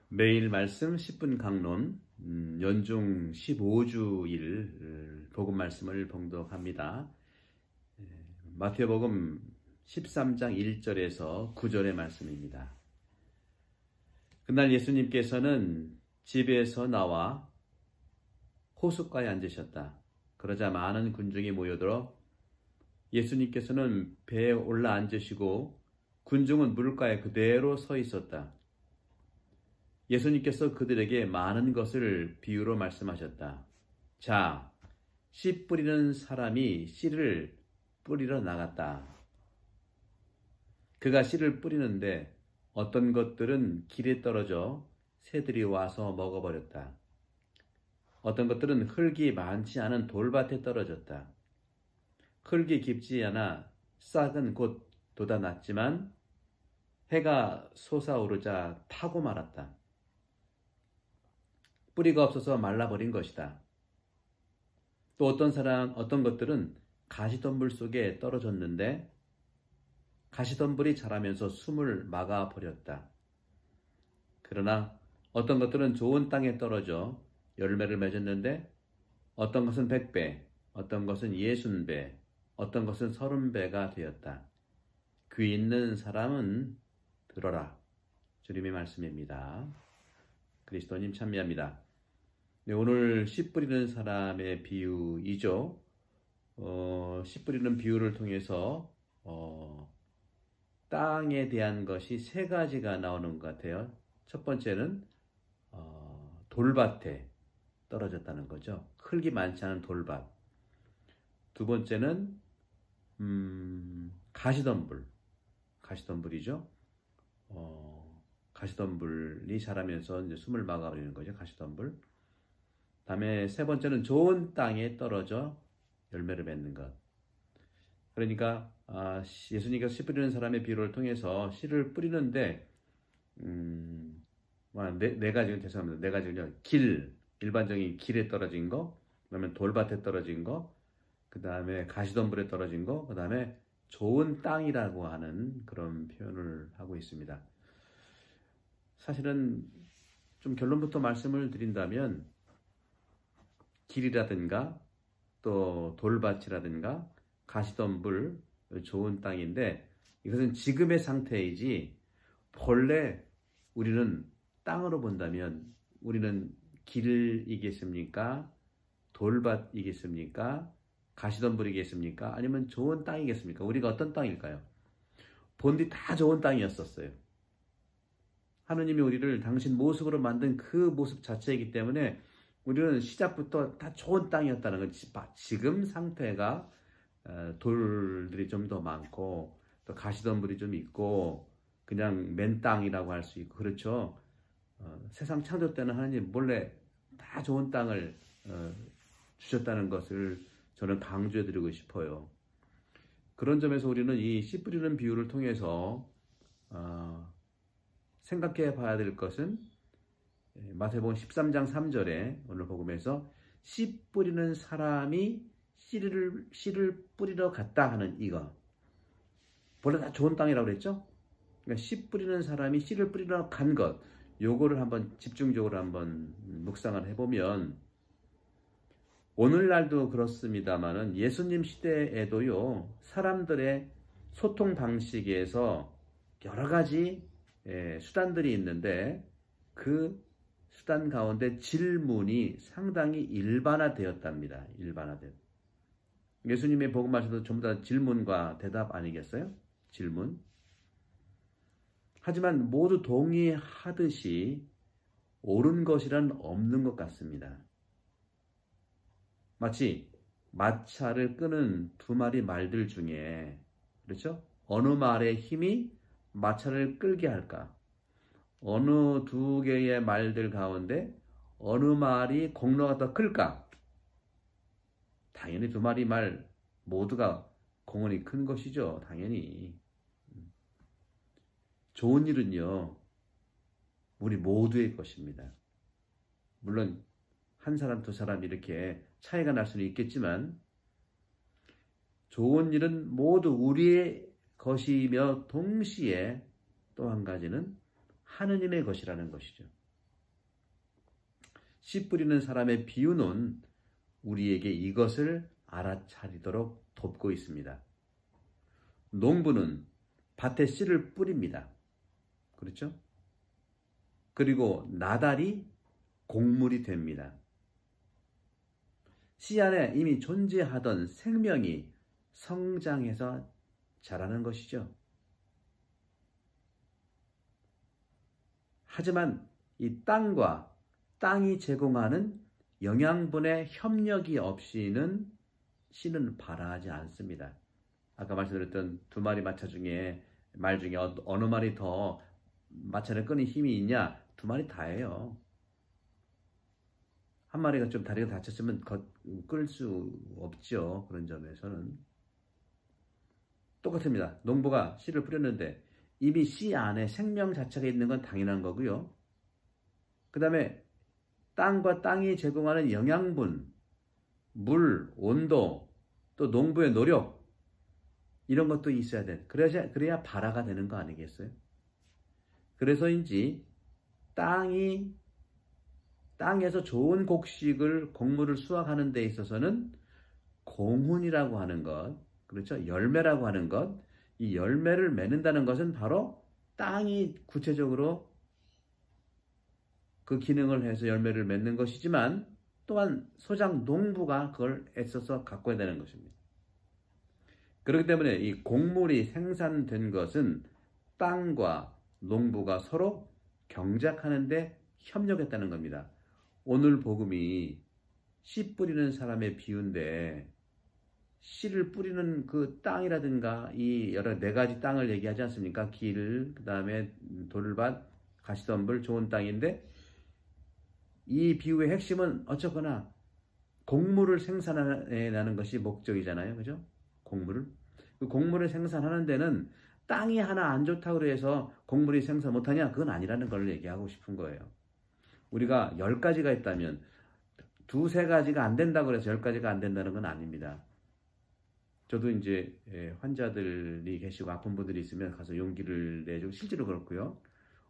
매일 말씀 10분 강론 연중 15주일 복음 말씀을 봉독합니다. 마태복음 13장 1절에서 9절의 말씀입니다. 그날 예수님께서는 집에서 나와 호숫가에 앉으셨다. 그러자 많은 군중이 모여들어 예수님께서는 배에 올라 앉으시고 군중은 물가에 그대로 서 있었다. 예수님께서 그들에게 많은 것을 비유로 말씀하셨다. 자, 씨 뿌리는 사람이 씨를 뿌리러 나갔다. 그가 씨를 뿌리는데 어떤 것들은 길에 떨어져 새들이 와서 먹어버렸다. 어떤 것들은 흙이 많지 않은 돌밭에 떨어졌다. 흙이 깊지 않아 싹은 곧 돋아났지만 해가 솟아오르자 타고 말았다. 뿌리가 없어서 말라버린 것이다. 또 어떤 것들은 가시덤불 속에 떨어졌는데 가시덤불이 자라면서 숨을 막아버렸다. 그러나 어떤 것들은 좋은 땅에 떨어져 열매를 맺었는데 어떤 것은 100배, 어떤 것은 60배, 어떤 것은 30배가 되었다. 귀 있는 사람은 들어라. 주님의 말씀입니다. 그리스도님 찬미합니다. 네, 오늘 씨 뿌리는 사람의 비유이죠. 씨 뿌리는 비유를 통해서 땅에 대한 것이 세 가지가 나오는 것 같아요. 첫 번째는 돌밭에 떨어졌다는 거죠. 흙이 많지 않은 돌밭. 두 번째는 가시덤불이죠. 가시덤불이 자라면서 이제 숨을 막아버리는 거죠. 가시덤불. 다음에 세 번째는 좋은 땅에 떨어져 열매를 맺는 것. 그러니까 예수님께서 씨 뿌리는 사람의 비유를 통해서 씨를 뿌리는데 네 가지는 죄송합니다. 네 가지는요. 일반적인 길에 떨어진 거, 그다음에 돌밭에 떨어진 거, 그다음에 가시덤불에 떨어진 거, 그다음에 좋은 땅이라고 하는 그런 표현을 하고 있습니다. 사실은 좀 결론부터 말씀을 드린다면 길이라든가 또 돌밭이라든가 가시덤불 좋은 땅인데 이것은 지금의 상태이지 본래 우리는 땅으로 본다면 우리는 길이겠습니까? 돌밭이겠습니까? 가시덤불이겠습니까? 아니면 좋은 땅이겠습니까? 우리가 어떤 땅일까요? 본디 다 좋은 땅이었었어요. 하느님이 우리를 당신 모습으로 만든 그 모습 자체이기 때문에 우리는 시작부터 다 좋은 땅이었다는 거지. 지금 상태가 돌들이 좀 더 많고 또 가시덤불이 좀 있고 그냥 맨 땅이라고 할 수 있고 그렇죠. 세상 창조 때는 하나님 몰래 다 좋은 땅을 주셨다는 것을 저는 강조해드리고 싶어요. 그런 점에서 우리는 이 씨 뿌리는 비유를 통해서 생각해 봐야 될 것은 마태복음 13장 3절에 오늘 복음에서 씨 뿌리는 사람이 씨를 뿌리러 갔다 하는 이거. 본래 다 좋은 땅이라고 그랬죠? 그러니까 씨 뿌리는 사람이 씨를 뿌리러 간 것. 요거를 한번 집중적으로 한번 묵상을 해보면 오늘날도 그렇습니다만은 예수님 시대에도요. 사람들의 소통 방식에서 여러 가지 수단들이 있는데 그 수단 가운데 질문이 상당히 일반화되었답니다. 예수님의 복음하셔도 전부 다 질문과 대답 아니겠어요? 질문. 하지만 모두 동의하듯이 옳은 것이란 없는 것 같습니다. 마치 마차를 끄는 두 마리 말들 중에 그렇죠? 어느 말의 힘이 마차를 끌게 할까? 어느 두 개의 말들 가운데 어느 말이 공로가 더 클까? 당연히 두 마리 말 모두가 공헌이 큰 것이죠. 당연히. 좋은 일은요. 우리 모두의 것입니다. 물론 한 사람 두 사람 이렇게 차이가 날 수는 있겠지만 좋은 일은 모두 우리의 것이며 동시에 또 한 가지는 하느님의 것이라는 것이죠. 씨 뿌리는 사람의 비유는 우리에게 이것을 알아차리도록 돕고 있습니다. 농부는 밭에 씨를 뿌립니다. 그렇죠? 그리고 나달이 곡물이 됩니다. 씨 안에 이미 존재하던 생명이 성장해서 자라는 것이죠. 하지만 이 땅과 땅이 제공하는 영양분의 협력이 없이는 씨는 발아하지 않습니다. 아까 말씀드렸던 두 마리 마차 중에 말 중에 어느 말이 더 마차를 끄는 힘이 있냐? 두 마리 다예요. 한 마리가 좀 다리가 다쳤으면 끌 수 없죠. 그런 점에서는 똑같습니다. 농부가 씨를 뿌렸는데 이미 씨 안에 생명 자체가 있는 건 당연한 거고요. 그 다음에 땅과 땅이 제공하는 영양분, 물, 온도, 또 농부의 노력 이런 것도 있어야 돼. 그래야 발화가 되는 거 아니겠어요? 그래서인지 땅에서 좋은 곡물을 수확하는 데 있어서는 공훈이라고 하는 것, 그렇죠? 열매라고 하는 것, 이 열매를 맺는다는 것은 바로 땅이 구체적으로 그 기능을 해서 열매를 맺는 것이지만 또한 소장 농부가 그걸 애써서 가꿔야 되는 것입니다. 그렇기 때문에 이 곡물이 생산된 것은 땅과 농부가 서로 경작하는 데 협력했다는 겁니다. 오늘 복음이 씨 뿌리는 사람의 비유인데 씨를 뿌리는 그 땅이라든가 이 여러 네 가지 땅을 얘기하지 않습니까? 길, 그 다음에 돌밭, 가시덤불, 좋은 땅인데 이 비유의 핵심은 어쨌거나 곡물을 생산해내는 것이 목적이잖아요. 그죠? 그 곡물을 생산하는 데는 땅이 하나 안 좋다고 해서 곡물이 생산 못하냐? 그건 아니라는 걸 얘기하고 싶은 거예요. 우리가 10가지가 있다면 두세 가지가 안 된다고 해서 10가지가 안 된다는 건 아닙니다. 저도 이제 환자들이 계시고 아픈 분들이 있으면 가서 용기를 내주고 실제로 그렇고요.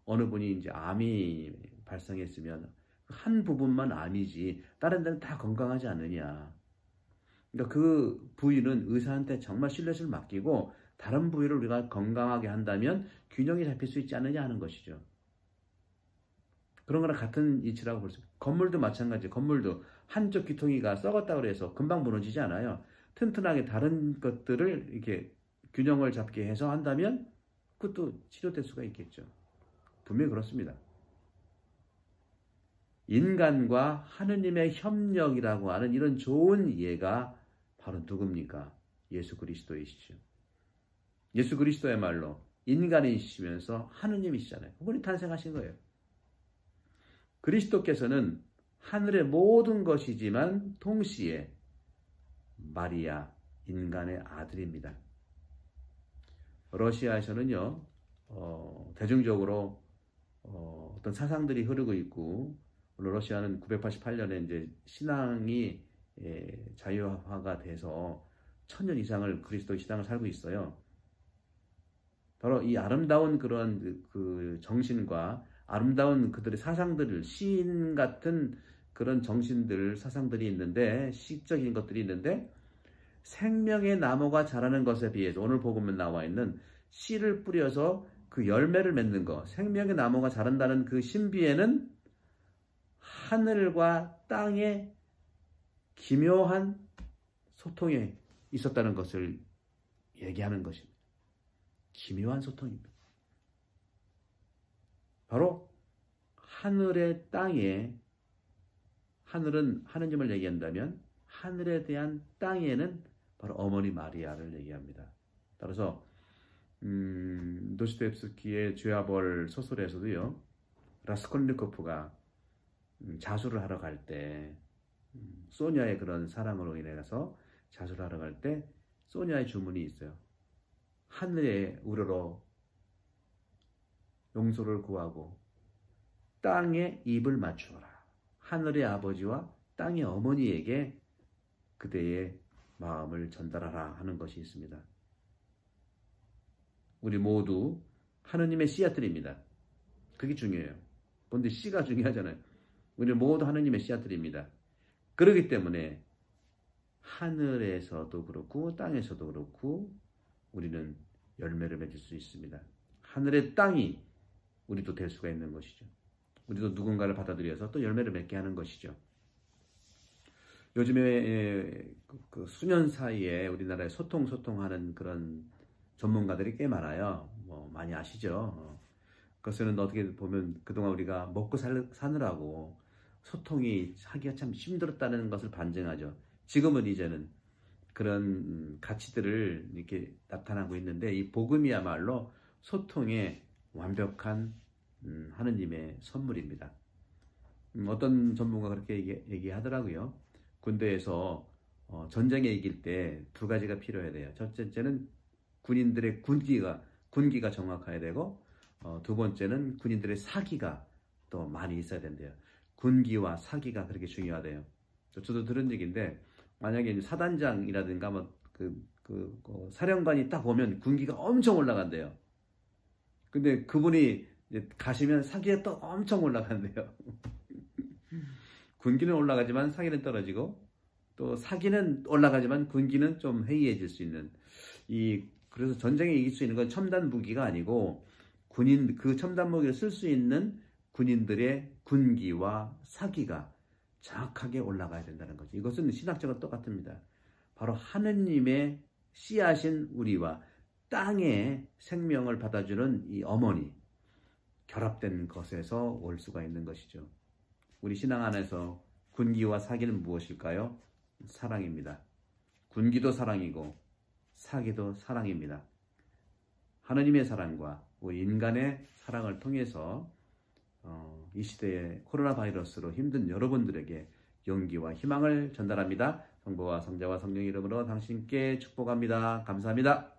어느 분이 이제 암이 발생했으면 한 부분만 암이지 다른 데는 다 건강하지 않느냐. 그러니까 그 부위는 의사한테 정말 신뢰를 맡기고 다른 부위를 우리가 건강하게 한다면 균형이 잡힐 수 있지 않느냐 하는 것이죠. 그런 거랑 같은 이치라고 볼 수 있어요. 건물도 마찬가지. 건물도 한쪽 귀퉁이가 썩었다고 해서 금방 무너지지 않아요. 튼튼하게 다른 것들을 이렇게 균형을 잡게 해서 한다면 그것도 치료될 수가 있겠죠. 분명히 그렇습니다. 인간과 하느님의 협력이라고 하는 이런 좋은 예가 바로 누굽니까? 예수 그리스도이시죠. 예수 그리스도야말로 인간이시면서 하느님이시잖아요. 그분이 탄생하신 거예요. 그리스도께서는 하늘의 모든 것이지만 동시에 마리아, 인간의 아들입니다. 러시아에서는요, 대중적으로 어떤 사상들이 흐르고 있고, 물론 러시아는 988년에 이제 신앙이 자유화가 돼서 1000년 이상을 그리스도의 신앙을 살고 있어요. 바로 이 아름다운 그런 그 정신과 아름다운 그들의 사상들을 시인 같은 그런 정신들, 사상들이 있는데 시적인 것들이 있는데 생명의 나무가 자라는 것에 비해서 오늘 복음에 나와 있는 씨를 뿌려서 그 열매를 맺는 것, 생명의 나무가 자란다는 그 신비에는 하늘과 땅의 기묘한 소통이 있었다는 것을 얘기하는 것입니다. 기묘한 소통입니다. 바로 하늘의 땅에, 하늘은 하느님을 얘기한다면 하늘에 대한 땅에는 바로 어머니 마리아를 얘기합니다. 따라서 도스토옙스키의 죄와 벌 소설에서도요, 라스콜니코프가 자수를 하러 갈 때 소냐의 그런 사랑으로 인해서 자수를 하러 갈 때 소냐의 주문이 있어요. 하늘에 우러러 용서를 구하고 땅에 입을 맞추어라. 하늘의 아버지와 땅의 어머니에게 그대의 마음을 전달하라 하는 것이 있습니다. 우리 모두 하느님의 씨앗들입니다. 그게 중요해요. 근데 씨가 중요하잖아요. 우리는 모두 하느님의 씨앗들입니다. 그렇기 때문에 하늘에서도 그렇고 땅에서도 그렇고 우리는 열매를 맺을 수 있습니다. 하늘의 땅이 우리도 될 수가 있는 것이죠. 우리도 누군가를 받아들여서 또 열매를 맺게 하는 것이죠. 요즘에 그 수년 사이에 우리나라에 소통하는 그런 전문가들이 꽤 많아요. 뭐 많이 아시죠? 그것은 어떻게 보면 그동안 우리가 먹고 사느라고 소통이 하기가 참 힘들었다는 것을 반증하죠. 지금은 이제는 그런 가치들을 이렇게 나타나고 있는데 이 복음이야말로 소통의 완벽한 하느님의 선물입니다. 어떤 전문가가 그렇게 얘기하더라고요. 군대에서 전쟁에 이길 때 두 가지가 필요해야 돼요. 첫째는 군인들의 군기가 정확해야 되고 두 번째는 군인들의 사기가 또 많이 있어야 된대요. 군기와 사기가 그렇게 중요하대요. 저도 들은 얘기인데 만약에 사단장이라든가 뭐 사령관이 딱 보면 군기가 엄청 올라간대요. 근데 그분이 이제 가시면 사기가 또 엄청 올라간대요. 군기는 올라가지만 사기는 떨어지고 또 사기는 올라가지만 군기는 좀 해이해질 수 있는 그래서 전쟁에 이길 수 있는 건 첨단 무기가 아니고 그 첨단 무기를 쓸 수 있는 군인들의 군기와 사기가 정확하게 올라가야 된다는 거죠. 이것은 신학적으로 똑같습니다. 바로 하느님의 씨앗인 우리와 땅의 생명을 받아주는 이 어머니 결합된 것에서 올 수가 있는 것이죠. 우리 신앙 안에서 군기와 사기는 무엇일까요? 사랑입니다. 군기도 사랑이고 사기도 사랑입니다. 하느님의 사랑과 우리 인간의 사랑을 통해서 이 시대의 코로나 바이러스로 힘든 여러분들에게 용기와 희망을 전달합니다. 성부와 성자와 성령의 이름으로 당신께 축복합니다. 감사합니다.